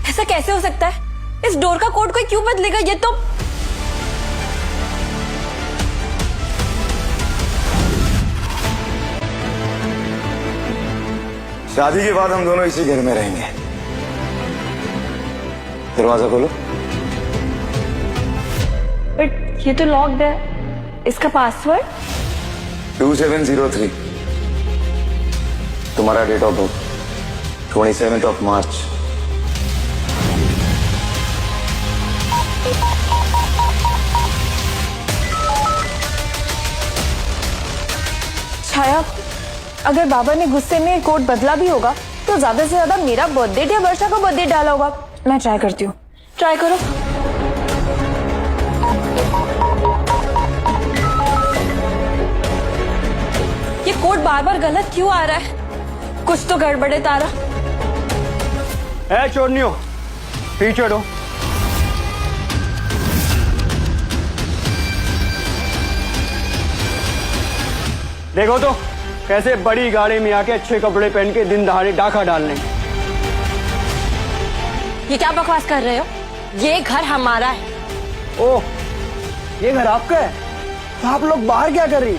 ऐसा कैसे हो सकता है? इस डोर का कोड कोई क्यों बदलेगा? ये तो शादी के बाद हम दोनों इसी घर में रहेंगे। दरवाजा खोलो। बट ये तो लॉक्ड है। इसका पासवर्ड 2703। तुम्हारा डेट ऑफ बर्थ 27 मार्च। छाया, अगर बाबा ने गुस्से में कोड बदला भी होगा तो ज्यादा से ज्यादा मेरा बर्थडे या वर्षा का बर्थडे डाला होगा। मैं ट्राई करती हूँ। ट्राई करो। ये कोड बार बार गलत क्यों आ रहा है? कुछ तो गड़बड़ है तारा। ए चोरनियो, पीछे हटो। देखो तो कैसे बड़ी गाड़ी में आके अच्छे कपड़े पहन के दिन दहाड़े डाका डालने। ये क्या बकवास कर रहे हो? ये घर हमारा है। ओह, ये घर आपका है? तो आप लोग बाहर क्या कर रही?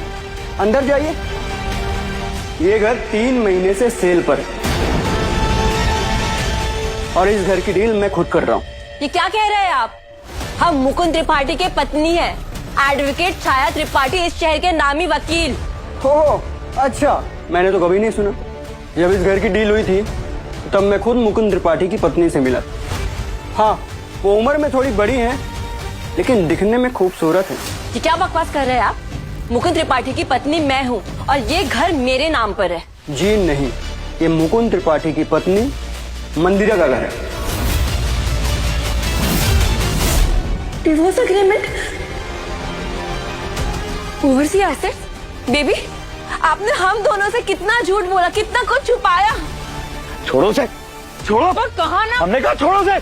अंदर जाइए। ये घर 3 महीने से सेल पर है और इस घर की डील मैं खुद कर रहा हूँ। ये क्या कह रहे हैं आप? हम मुकुंद त्रिपाठी के पत्नी हैं। एडवोकेट छाया त्रिपाठी, इस शहर के नामी वकील। हो, अच्छा, मैंने तो कभी नहीं सुना। जब इस घर की डील हुई थी तब मैं खुद मुकुंद त्रिपाठी की पत्नी से मिला। हाँ, वो उम्र में थोड़ी बड़ी है लेकिन दिखने में खूबसूरत है। ये क्या बकवास कर रहे हैं आप? मुकुंद त्रिपाठी की पत्नी मैं हूँ और ये घर मेरे नाम पर है। जी नहीं, ये मुकुंद त्रिपाठी की पत्नी मंदिरा का घर है। Divorce agreement, overseas assets. Baby, आपने हम दोनों से कितना झूठ बोला, कितना कुछ छुपाया। छोड़ो से, छोड़ो। और कहा ना, हमने कहा छोड़ो से।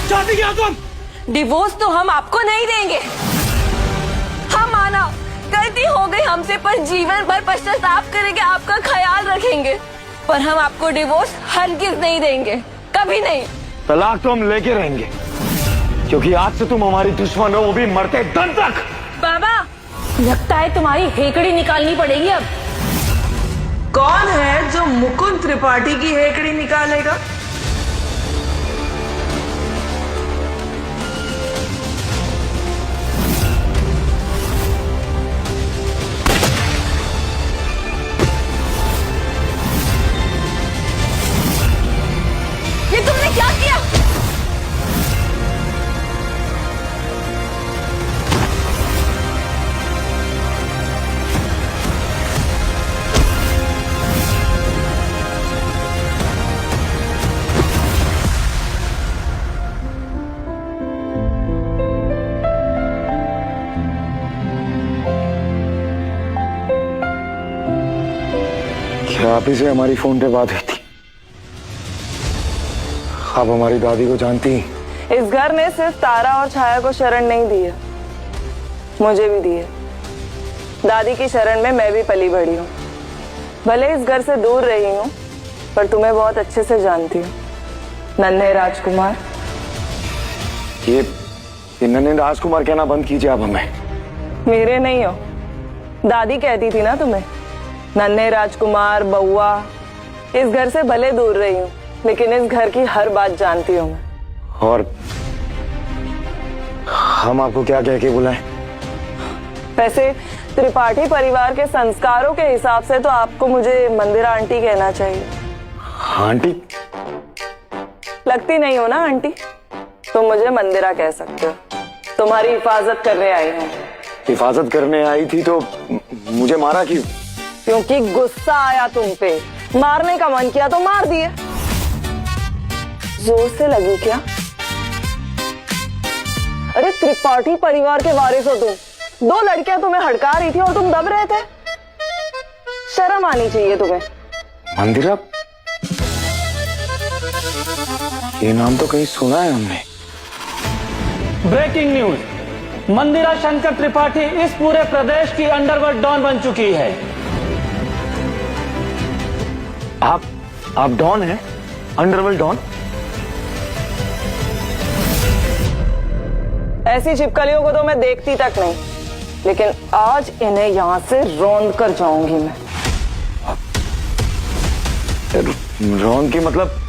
चाहती क्या तुम? डिवोर्स तो हम आपको नहीं देंगे। हम माना गलती हो गई हमसे, पर जीवन भर पश्चाताप करेंगे, आपका ख्याल रखेंगे, पर हम आपको डिवोर्स हरगिज नहीं देंगे, कभी नहीं। तलाक तो हम लेके रहेंगे क्योंकि आज से तुम हमारी दुश्मन हो, वो भी मरते दम तक। बाबा, लगता है तुम्हारी हेकड़ी निकालनी पड़ेगी अब। कौन है जो मुकुंद त्रिपाठी की हेकड़ी निकालेगा? ये तुमने क्या किया? क्या आप ही से हमारी फोन पे बात हुई थी? आप हमारी दादी को जानती? इस घर ने सिर्फ तारा और छाया को शरण नहीं दी है, मुझे भी दी है। दादी की शरण में मैं भी पली बढ़ी हूँ। भले इस घर से दूर रही हूँ पर तुम्हें बहुत अच्छे से जानती हूँ, नन्हे राजकुमार। ये नन्हे राजकुमार कहना बंद कीजिए आप हमें। मेरे नहीं हो, दादी कहती थी ना तुम्हें, नन्हे राजकुमार, बउआ। इस घर से भले दूर रही हूँ लेकिन इस घर की हर बात जानती हूँ मैं। और हम आपको क्या कह के बुलाएं? वैसे त्रिपाठी परिवार के संस्कारों के हिसाब से तो आपको मुझे मंदिरा आंटी कहना चाहिए। आंटी? लगती नहीं हो ना आंटी, तो मुझे मंदिरा कह सकते हो। तुम्हारी हिफाजत करने आई हूँ। हिफाजत करने आई थी तो मुझे मारा क्यों? क्योंकि गुस्सा आया तुम पे, मारने का मन किया तो मार दिए। जोर से लगी क्या? अरे त्रिपाठी परिवार के वारिस हो तुम। 2 लड़कियां तुम्हें हड़का रही थी और तुम दब रहे थे। शर्म आनी चाहिए तुम्हें। मंदिरा? ये नाम तो कहीं सुना है हमने। ब्रेकिंग न्यूज, मंदिरा शंकर त्रिपाठी इस पूरे प्रदेश की अंडरवर्ल्ड डॉन बन चुकी है। आप डॉन हैं? Underworld don? ऐसी छिपकलियों को तो मैं देखती तक नहीं, लेकिन आज इन्हें यहाँ से रौंद कर जाऊंगी मैं। रॉन की मतलब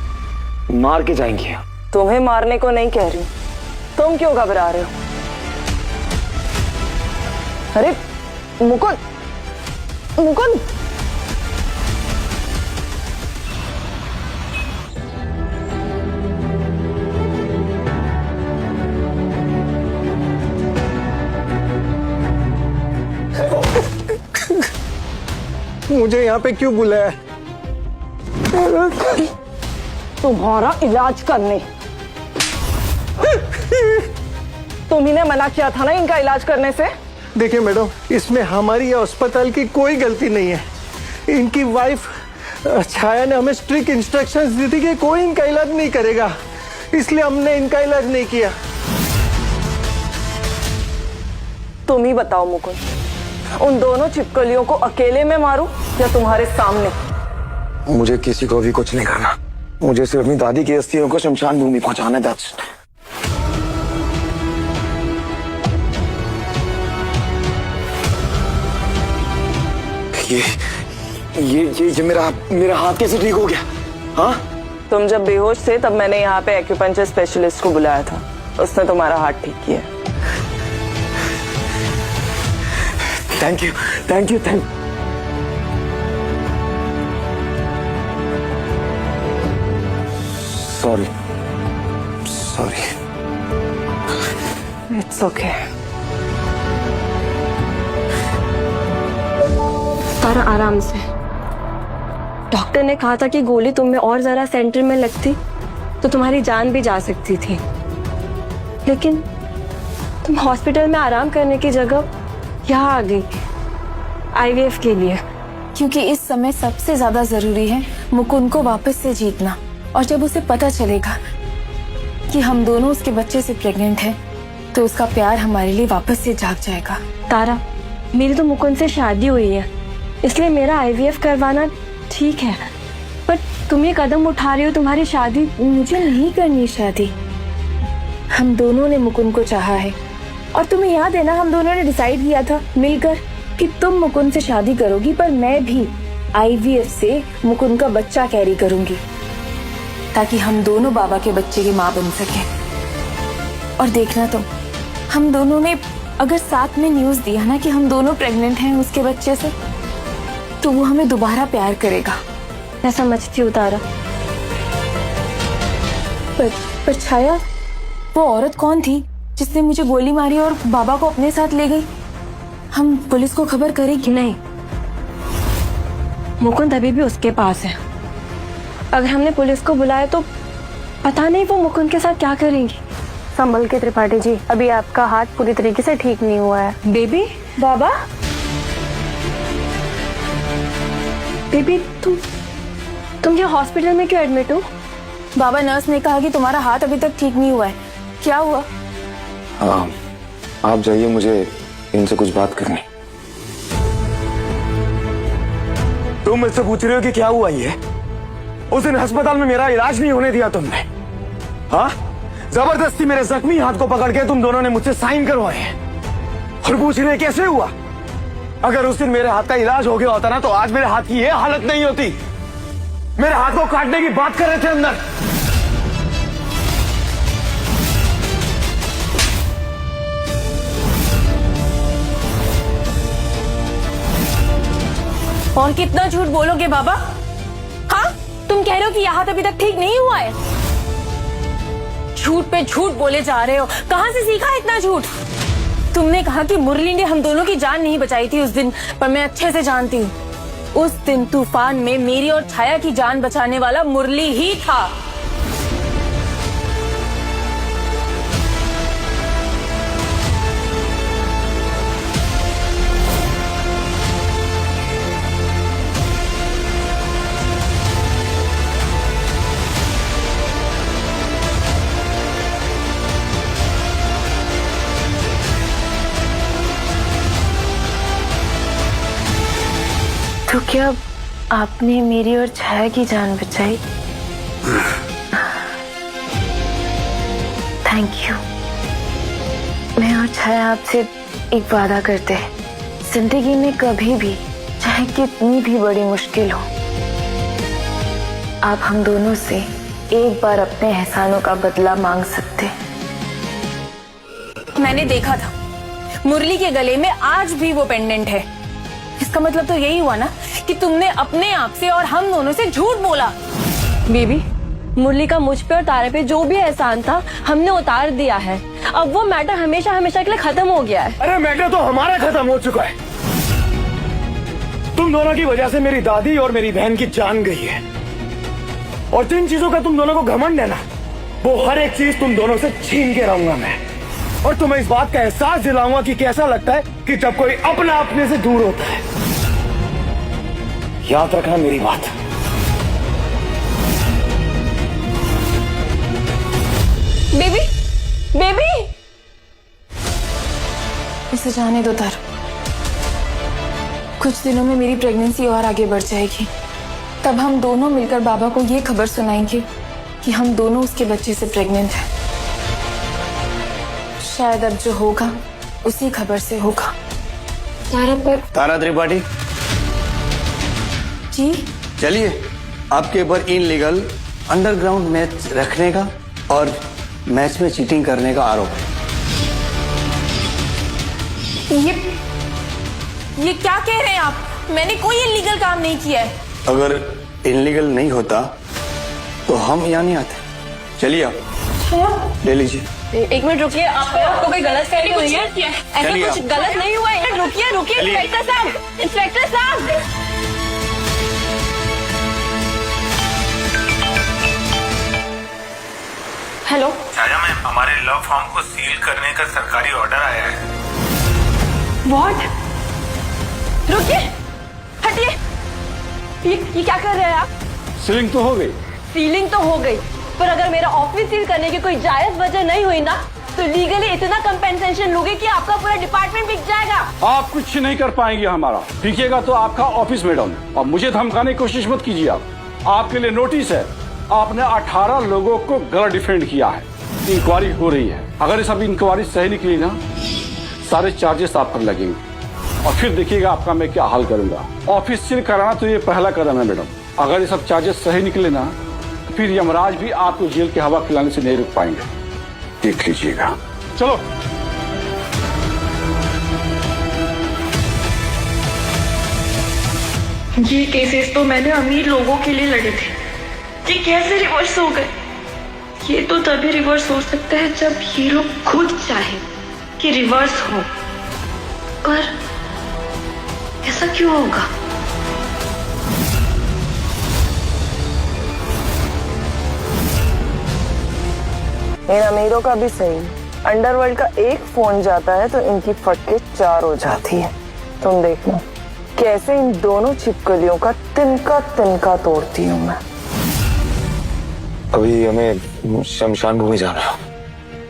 मार के जाएंगे? तुम्हें मारने को नहीं कह रही, तुम क्यों घबरा रहे हो? अरे मुकुंद, मुकुंद, मुझे यहाँ पे क्यों बुलाया? तुम्हारा इलाज करने। तुम्ही ने मना किया था ना इनका इलाज करने से। देखिए मैडम, इसमें हमारी या अस्पताल की कोई गलती नहीं है। इनकी वाइफ छाया ने हमें स्ट्रिक्ट इंस्ट्रक्शंस दी थी कि कोई इनका इलाज नहीं करेगा, इसलिए हमने इनका इलाज नहीं किया। तुम ही बताओ मुकुंद, उन दोनों छिपकलियों को अकेले में मारूं या तुम्हारे सामने? मुझे किसी को भी कुछ नहीं करना, मुझे सिर्फ अपनी दादी की अस्थियों को शमशान भूमि पहुंचाना है। ये मेरा हाथ कैसे ठीक हो गया? हाँ, तुम जब बेहोश थे तब मैंने यहाँ पे एक्यूपंक्चर स्पेशलिस्ट को बुलाया था, उसने तुम्हारा हाथ ठीक किया। Thank you, thank you, thank. Sorry. It's okay. Tara आराम से। डॉक्टर ने कहा था कि गोली तुम में और जरा सेंटर में लगती तो तुम्हारी जान भी जा सकती थी, लेकिन तुम हॉस्पिटल में आराम करने की जगह यहाँ आ गई IVF के लिए। क्योंकि इस समय सबसे ज्यादा जरूरी है मुकुंद को वापस से जीतना, और जब उसे पता चलेगा कि हम दोनों उसके बच्चे से प्रेग्नेंट हैं, तो उसका प्यार हमारे लिए वापस से जाग जाएगा। तारा, मेरी तो मुकुंद से शादी हुई है, इसलिए मेरा IVF करवाना ठीक है, पर तुम ये कदम उठा रही हो, तुम्हारी शादी। मुझे नहीं करनी शादी। हम दोनों ने मुकुंद को चाहा है, और तुम्हें याद है ना, हम दोनों ने डिसाइड किया था मिलकर कि तुम मुकुंद से शादी करोगी, पर मैं भी IVF से मुकुंद का बच्चा कैरी करूंगी, ताकि हम दोनों बाबा के बच्चे की माँ बन सके। और देखना तुम, हम दोनों ने अगर साथ में न्यूज़ दिया ना कि हम दोनों प्रेग्नेंट हैं उसके बच्चे से, तो वो हमें दोबारा प्यार करेगा। मैं समझती हूँ तारा। पर छाया, वो औरत कौन थी जिसने मुझे गोली मारी और बाबा को अपने साथ ले गई? हम पुलिस को खबर करेंगे? नहीं, मुकुंद अभी भी उसके पास है। अगर हमने पुलिस को बुलाया तो पता नहीं वो मुकुंद के साथ क्या करेंगी। संभल के त्रिपाठी जी, अभी आपका हाथ पूरी तरीके से ठीक नहीं हुआ है। बेबी, बाबा, बेबी तुम यहाँ हॉस्पिटल में क्यों एडमिट हो? बाबा, नर्स ने कहा कि तुम्हारा हाथ अभी तक ठीक नहीं हुआ है। क्या हुआ? आप जाइए, मुझे इनसे कुछ बात करनी। तुम मुझसे पूछ रहे हो कि क्या हुआ ये? उस दिन अस्पताल में मेरा इलाज नहीं होने दिया तुमने। हाँ, जबरदस्ती मेरे जख्मी हाथ को पकड़ के तुम दोनों ने मुझसे साइन करवाए और पूछ रहे कैसे हुआ? अगर उस दिन मेरे हाथ का इलाज हो गया होता ना, तो आज मेरे हाथ की ये हालत नहीं होती। मेरे हाथ को काटने की बात कर रहे थे अंदर। और कितना झूठ बोलोगे बाबा? हाँ, तुम कह रहे हो कि यह हाथ अभी तक ठीक नहीं हुआ है? झूठ पे झूठ बोले जा रहे हो। कहाँ से सीखा इतना झूठ? तुमने कहा कि मुरली ने हम दोनों की जान नहीं बचाई थी उस दिन, पर मैं अच्छे से जानती हूँ, उस दिन तूफान में मेरी और छाया की जान बचाने वाला मुरली ही था। तो क्या आपने मेरी और छाया की जान बचाई? Thank you. मैं और छाया आपसे एक वादा करते हैं, जिंदगी में कभी भी चाहे कितनी भी बड़ी मुश्किल हो, आप हम दोनों से एक बार अपने एहसानों का बदला मांग सकते हैं। मैंने देखा था मुरली के गले में आज भी वो पेंडेंट है। इसका मतलब तो यही हुआ ना कि तुमने अपने आप से और हम दोनों से झूठ बोला। बीबी, मुरली का मुझ पे और तारे पे जो भी एहसान था हमने उतार दिया है। अब वो मैटर हमेशा हमेशा के लिए खत्म हो गया है। अरे मैटर तो हमारा खत्म हो चुका है। तुम दोनों की वजह से मेरी दादी और मेरी बहन की जान गई है, और जिन चीजों का तुम दोनों को घमंड है ना, वो हर एक चीज तुम दोनों से छीन के रहूंगा मैं। और तुम्हें इस बात का एहसास दिलाऊंगा कि कैसा लगता है कि जब कोई अपना अपने से दूर होता है। याद रखना मेरी बात। बेबी, बेबी, इसे जाने दो तार। कुछ दिनों में मेरी प्रेगनेंसी और आगे बढ़ जाएगी। तब हम दोनों मिलकर बाबा को ये खबर सुनाएंगे कि हम दोनों उसके बच्चे से प्रेग्नेंट हैं। शायद अब जो होगा उसी खबर से होगा। तारा त्रिपाठी जी, चलिए, आपके ऊपर इनलीगल अंडरग्राउंड मैच रखने का और मैच में चीटिंग करने का आरोप है। ये क्या कह रहे हैं आप? मैंने कोई इल्लीगल काम नहीं किया है। अगर इनलीगल नहीं होता तो हम यहाँ नहीं आते। चलिए आप ले लीजिए। एक मिनट रुकिए, आपको कोई गलत फहमी हुई है? ऐसा चलिए कुछ आप। गलत नहीं हुआ है। रुकिए रुकिए, चलिए। इंस्पेक्टर साहब, इंस्पेक्टर साहब। हेलो छाया मैम, हमारे लव फॉर्म को सील करने का सरकारी ऑर्डर आया है। व्हाट? रुकिए, हटिए। ये क्या कर रहे हैं आप? सीलिंग तो हो गई। सीलिंग तो हो गई, पर अगर मेरा ऑफिस सील करने की कोई जायज वजह नहीं हुई ना, तो लीगली इतना कंपेंसेशन लोगे कि आपका पूरा डिपार्टमेंट बिक जाएगा। आप कुछ नहीं कर पाएंगे। हमारा बिकेगा तो आपका ऑफिस मैडम, और मुझे धमकाने की कोशिश मत कीजिए। आपके लिए नोटिस है। आपने 18 लोगों को गलत डिफेंड किया है। इंक्वायरी हो रही है। अगर सब इंक्वायरी सही निकली ना, सारे चार्जेस आप पर लगेंगे, और फिर देखिएगा आपका मैं क्या हाल करूंगा। ऑफिस सील कराना तो ये पहला कदम है मैडम। अगर ये सब चार्जेस सही निकले ना, तो फिर यमराज भी आपको जेल की हवा खिलाने से नहीं रुक पाएंगे। देख लीजिएगा। चलो। ये केसेस तो मैंने अमीर लोगों के लिए लड़े थे। ये कैसे रिवर्स हो गए? ये तो तभी रिवर्स हो सकता है जब ये लोग खुद चाहे कि रिवर्स हो। पर ऐसा क्यों होगा? इन अमीरों का भी सही। अंडरवर्ल्ड का एक फोन जाता है तो इनकी फटके 4 हो जाती है। तुम देखना कैसे इन दोनों छिपकलियों का तिनका तिनका तोड़ती हूँ मैं। अभी हमें शमशान भूमि जाना है,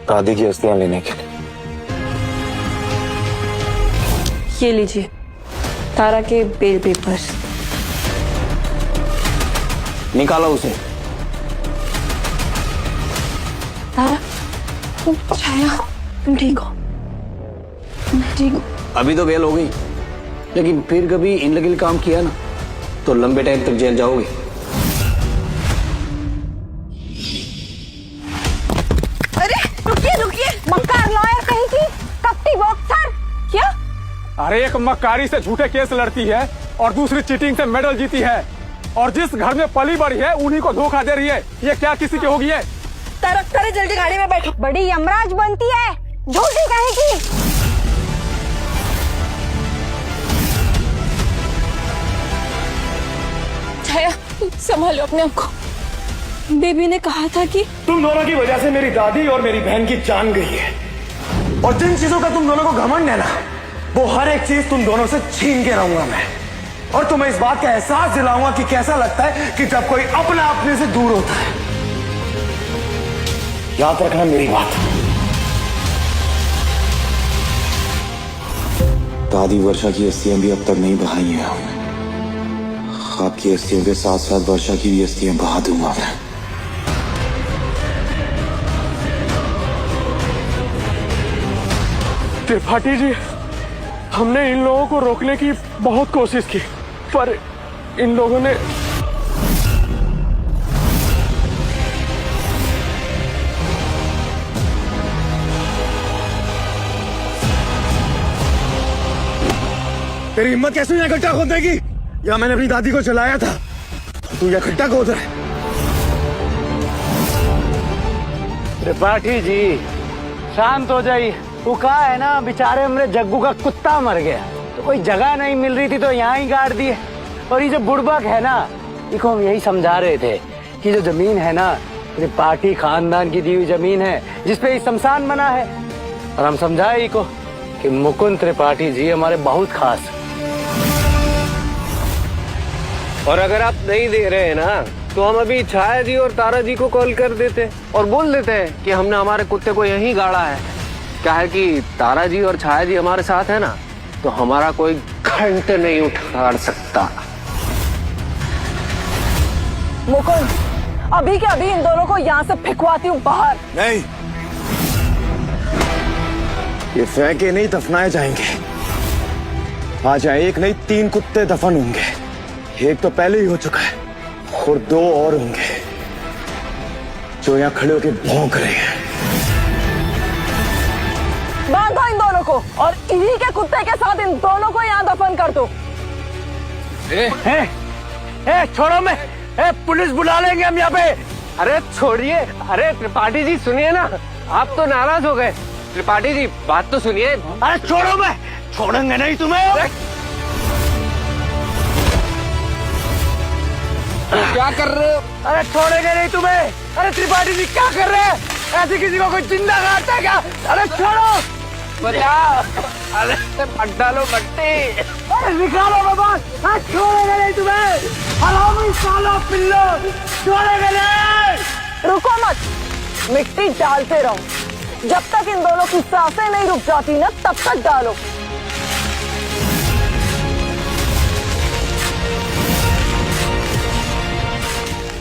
दादी की अस्थियां लेने के लिए। ये लीजिए तारा के बेल पेपर्स। निकालो उसे। तारा, छाया, तुम ठीक हो? मैं ठीक हूँ। अभी तो बेल हो गई, लेकिन फिर कभी इनलीगल काम किया ना तो लंबे टाइम तक जेल जाओगे। अरे रुकिए रुकिए, मक्कार लॉयर कहीं की, कपटी बॉक्सर। क्या? अरे एक मक्कारी से झूठे केस लड़ती है और दूसरी चीटिंग से मेडल जीती है, और जिस घर में पली बड़ी है उन्हीं को धोखा दे रही है। ये क्या किसी की होगी है? तारा जल्दी गाड़ी में बैठो। बड़ी यमराज बनती है, झूठी कहेगी। छाया, संभालो अपने आप को। बेबी ने कहा था कि तुम दोनों की वजह से मेरी दादी और मेरी बहन की जान गई है, और जिन चीजों का तुम दोनों को घमंड है ना, वो हर एक चीज तुम दोनों से छीन के रहूंगा मैं। और तुम्हें इस बात का एहसास दिलाऊंगा कि कैसा लगता है कि जब कोई अपना अपने से दूर होता है। याद रखना मेरी बात। दादी वर्षा की अस्थियां भी अब तक नहीं बहाई हैं हमने। आपकी अस्थियों के साथ साथ वर्षा की भी अस्थियां बहा दूंगा मैं। त्रिपाठी जी, हमने इन लोगों को रोकने की बहुत कोशिश की, पर इन लोगों ने तेरी हिम्मत कैसे यहाँ गड्ढा खोदने की? या मैंने अपनी दादी को चलाया था, तू यह गड्ढा खोद रहा है? त्रिपाठी जी शांत हो जाइए। वो कहा है ना, बेचारे हमरे जग्गू का कुत्ता मर गया, तो कोई जगह नहीं मिल रही थी तो यहाँ ही गाड़ दिए। और ये जो बुड़बक है ना, इसको हम यही समझा रहे थे कि जो जमीन है ना, त्रिपाठी खानदान की दी हुई जमीन है जिसपे ये शमशान बना है। और हम समझाए इको कि मुकुंद त्रिपाठी जी हमारे बहुत खास हैं। और अगर आप नहीं दे रहे हैं ना, तो हम अभी छाया जी और तारा जी को कॉल कर देते और बोल देते हैं कि हमने हमारे कुत्ते को यहीं गाड़ा है। क्या है कि तारा जी और छाया जी हमारे साथ है ना, तो हमारा कोई घंटे नहीं उखाड़ सकता। मुकुंद, अभी के अभी इन दोनों को यहाँ से फेंकवाती हूँ बाहर। नहीं, ये फेंके नहीं दफनाए जाएंगे। आज यहाँ एक नहीं 3 कुत्ते दफन होंगे। एक तो पहले ही हो चुका है और 2 और होंगे जो यहाँ खड़े होकर भौंक रहे हैं। बांधो इन दोनों को और इन्हीं के कुत्ते के साथ इन दोनों को यहाँ दफन कर दो। छोड़ो मैं, पुलिस बुला लेंगे हम यहाँ पे। अरे छोड़िए। अरे त्रिपाठी जी सुनिए ना, आप तो नाराज हो गए। त्रिपाठी जी बात तो सुनिए। अरे छोड़ो मैं, छोड़ेंगे नहीं तुम्हें। क्या कर रहे हो? अरे छोड़ेंगे नहीं तुम्हें। अरे त्रिपाठी जी क्या कर रहे हैं? ऐसे किसी को कोई जिंदा काटता है क्या? अरे छोड़ो, बचाओ। अरे मत डालो मट्टी। अरे निकालो बाबा। छोड़ेंगे नहीं तुम्हें। हरामी सालो पिल्लो, छोड़ेंगे नहीं। रुको मत, मिट्टी डालते रहो जब तक इन दोनों की सांसें नहीं रुक जाती ना, तब तक डालो।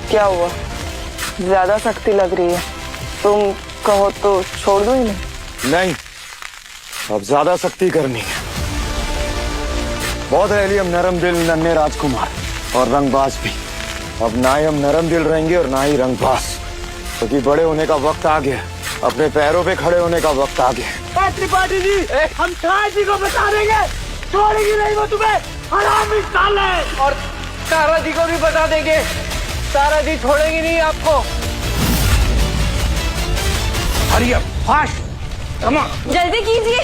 क्या हुआ? ज्यादा सख्ती लग रही है। तुम कहो तो छोड़ दो इन्हें। नहीं, अब ज्यादा सख्ती करनी है। बहुत है हम नरम दिल नन्हे राजकुमार और रंगबाज भी। अब ना ही हम नरम दिल रहेंगे और ना ही रंगबाज, क्योंकि बड़े होने का वक्त आ गया। अपने पैरों पे खड़े होने का वक्त आ गया। त्रिपाठी जी, हम छाया जी को बता देंगे, छोड़ेगी नहीं वो तुम्हें। हरामी साले। और तारा जी को भी बता देंगे, तारा जी छोड़ेगी नहीं आपको। Hurry up, fast, come on, जल्दी कीजिए।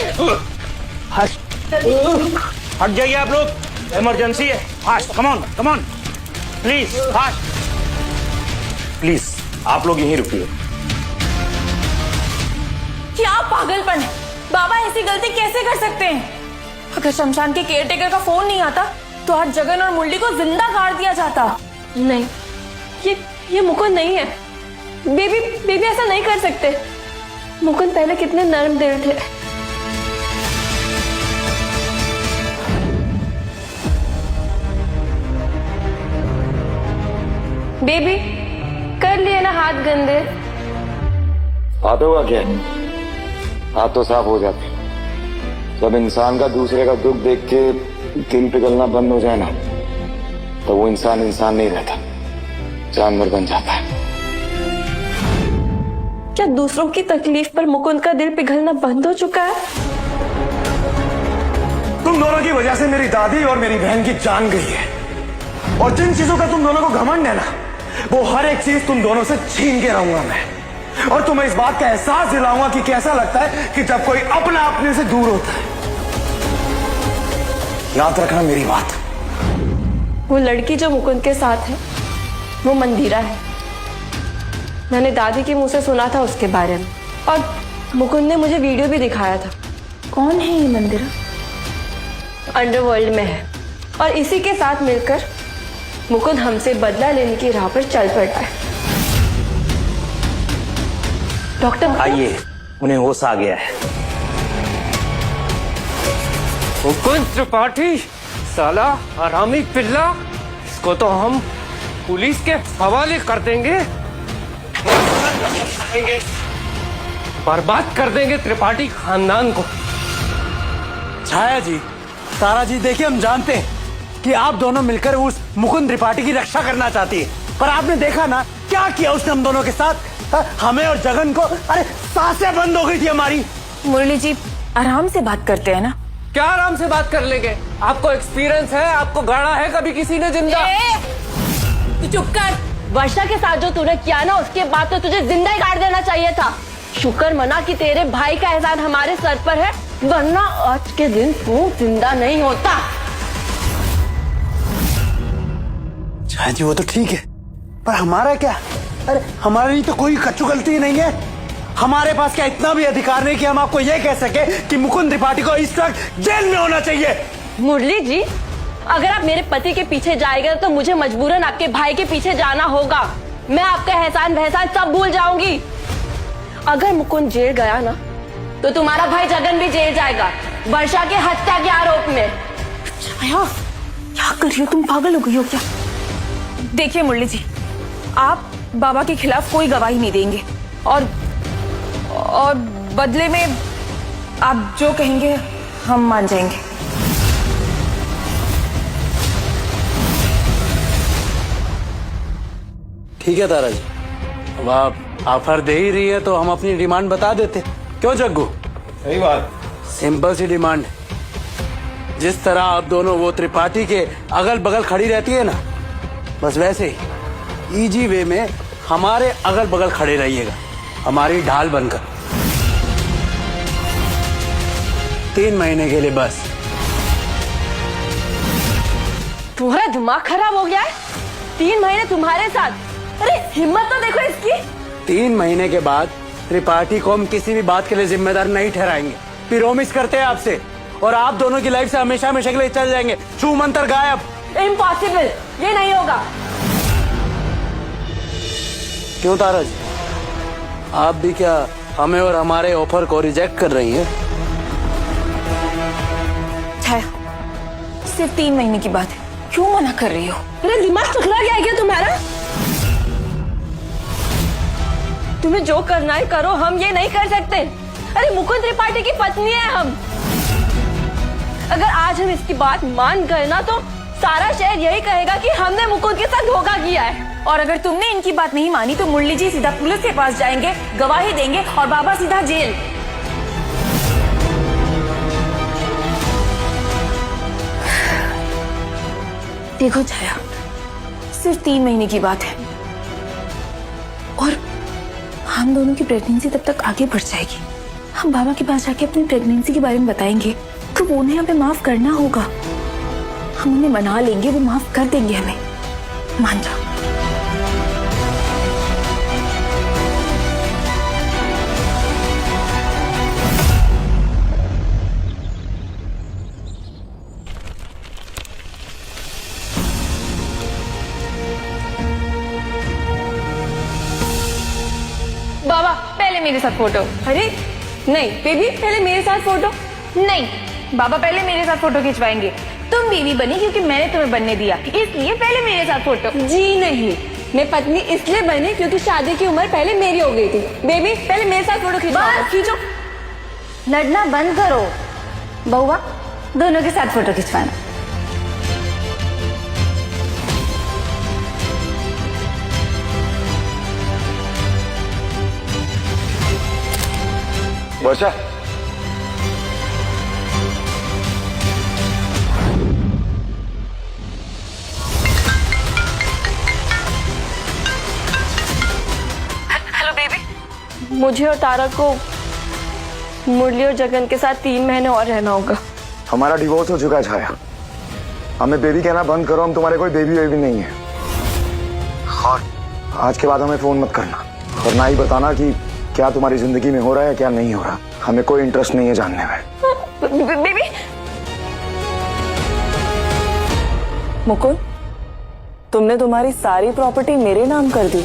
हट जाइए आप लोग, इमरजेंसी है। Fast, come on, come on, please fast. Please आप लोग यहीं रुकिए। क्या पागलपन है बाबा, ऐसी गलती कैसे कर सकते हैं? अगर शमशान के केयरटेकर का फोन नहीं आता तो आज जगन और मुरली को जिंदा गाड़ दिया जाता। नहीं, ये मुकुंद नहीं है। बेबी ऐसा नहीं कर सकते। मुकुंद पहले कितने नर्म दिल थे। बेबी कर लिए ना हाथ गंदे। हाथों का क्या, हाथ तो साफ हो जाते। जब इंसान का दूसरे का दुख देख के दिल पिघलना बंद हो जाए ना, तो वो इंसान नहीं रहता, जानवर बन जाता है। क्या दूसरों की तकलीफ पर मुकुंद का दिल पिघलना बंद हो चुका है? तुम दोनों की वजह से मेरी दादी और मेरी बहन की जान गई है। और जिन चीजों का तुम दोनों को घमंड है ना, वो हर एक चीज तुम दोनों से छीन के रहूंगा मैं। और तुम्हें इस बात का एहसास दिलाऊंगा कि कैसा लगता है कि जब कोई अपना अपने से दूर होता है। याद रखना मेरी बात। वो लड़की जो मुकुंद के साथ है वो मंदिरा है। मैंने दादी के मुंह से सुना था उसके बारे में, और मुकुंद ने मुझे वीडियो भी दिखाया था। कौन है ये मंदिरा? अंडरवर्ल्ड में है, और इसी के साथ मिलकर मुकुंद हमसे बदला लेने की राह पर चल पड़ा है। डॉक्टर आइए, उन्हें होश आ गया है। मुकुंद त्रिपाठी साला हरामी पिल्ला, इसको तो हम पुलिस के हवाले कर देंगे, बर्बाद कर देंगे त्रिपाठी खानदान को। छाया जी, तारा जी, देखिए हम जानते हैं कि आप दोनों मिलकर उस मुकुंद त्रिपाठी की रक्षा करना चाहती है, पर आपने देखा ना क्या किया उसने हम दोनों के साथ। हमें और जगन को, अरे सांसें बंद हो गई थी हमारी। मुरली जी, आराम से बात करते हैं ना। क्या आराम से बात कर लेंगे? आपको एक्सपीरियंस है? आपको गाड़ा है कभी किसी ने जिंदा? तू चुप कर। वर्षा के साथ जो तूने किया ना, उसके बाद तो तुझे जिंदा ही गाड़ देना चाहिए था। शुक्र मना कि तेरे भाई का एहसान हमारे सर पर है, वरना आज के दिन तू जिंदा नहीं होता। छाया जी, वो तो ठीक है, पर हमारा क्या? अरे हमारी तो कोई कच्चू गलती नहीं है। हमारे पास क्या इतना भी अधिकार नहीं कि हम आपको ये कह सके कि मुकुंद त्रिपाठी को इस वक्त जेल में होना चाहिए। मुरली जी, अगर आप मेरे पति के पीछे जाएंगे तो मुझे मजबूरन आपके भाई के पीछे जाना होगा। मैं आपका एहसान वहसान सब भूल जाऊंगी। अगर मुकुंद जेल गया ना, तो तुम्हारा भाई जगन भी जेल जाएगा, वर्षा के हत्या के आरोप में। छाया, क्या कर रही हो तुम? पागल हो गई हो क्या? देखिए मुरली जी, आप बाबा के खिलाफ कोई गवाही नहीं देंगे और बदले में आप जो कहेंगे हम मान जाएंगे। ठीक है तारा जी, अब आप ऑफर दे ही रही है तो हम अपनी डिमांड बता देते। क्यों जग्गू? सही बात। सिंपल सी डिमांड, जिस तरह आप दोनों वो त्रिपाठी के अगल बगल खड़ी रहती है ना, बस वैसे ही इजी वे में हमारे अगल बगल खड़े रहिएगा, हमारी ढाल बनकर। 3 महीने के लिए बस। तुम्हारा दिमाग खराब हो गया है? 3 महीने तुम्हारे साथ? अरे हिम्मत तो देखो इसकी। 3 महीने के बाद त्रिपाठी को हम किसी भी बात के लिए जिम्मेदार नहीं ठहराएंगे। प्रोमिस करते हैं आपसे, और आप दोनों की लाइफ से हमेशा हमेशा के लिए चल जाएंगे। छू मंतर गायब। इम्पॉसिबल, ये नहीं होगा। क्यों तारा जी, आप भी क्या हमें और हमारे ऑफर को रिजेक्ट कर रही हैं? छाया, सिर्फ 3 महीने की बात है, क्यों मना कर रही हो? अरे दिमाग टकरा गया है क्या तुम्हारा? तुम्हें जो करना है करो, हम ये नहीं कर सकते। अरे मुकुंद त्रिपाठी की पत्नी है हम। अगर आज हम इसकी बात मान गए ना, तो सारा शहर यही कहेगा कि हमने मुकुंद के साथ धोखा किया है। और अगर तुमने इनकी बात नहीं मानी तो मुरली जी सीधा पुलिस के पास जाएंगे, गवाही देंगे और बाबा सीधा जेल। देखो छाया, सिर्फ 3 महीने की बात है और हम दोनों की प्रेगनेंसी तब तक आगे बढ़ जाएगी। हम बाबा के पास जाके अपनी प्रेगनेंसी के बारे में बताएंगे तो उन्हें हमें माफ करना होगा। हम उन्हें मना लेंगे, वो माफ कर देंगे हमें। मान जाओ। बाबा पहले मेरे साथ फोटो। अरे नहीं बेबी, पहले मेरे साथ फोटो। नहीं बाबा, पहले मेरे साथ फोटो खिंचवाएंगे। तुम बीवी बनी क्योंकि मैंने तुम्हें बनने दिया, इसलिए पहले मेरे साथ फोटो। जी नहीं, मैं पत्नी इसलिए बनी क्योंकि शादी की उम्र पहले मेरी हो गई थी। बेबी पहले मेरे साथ फोटो खींचो। लड़ना बंद करो बउआ, दोनों के साथ फोटो खिंचवाना। वर्षा, हेलो बेबी। मुझे और तारा को मुरली और जगन के साथ 3 महीने और रहना होगा। हमारा डिवोर्स हो चुका है छाया। हमें बेबी कहना बंद करो, हम तुम्हारे कोई बेबी वेबी नहीं है। और आज के बाद हमें फोन मत करना और ना ही बताना कि क्या तुम्हारी जिंदगी में हो रहा है क्या नहीं हो रहा। हमें कोई इंटरेस्ट नहीं है जानने में। बेबी। मुकुंद, तुमने तुम्हारी सारी प्रॉपर्टी मेरे नाम कर दी,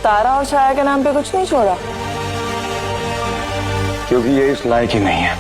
तारा और छाया के नाम पे कुछ नहीं छोड़ा? क्योंकि ये इस लायक ही नहीं है।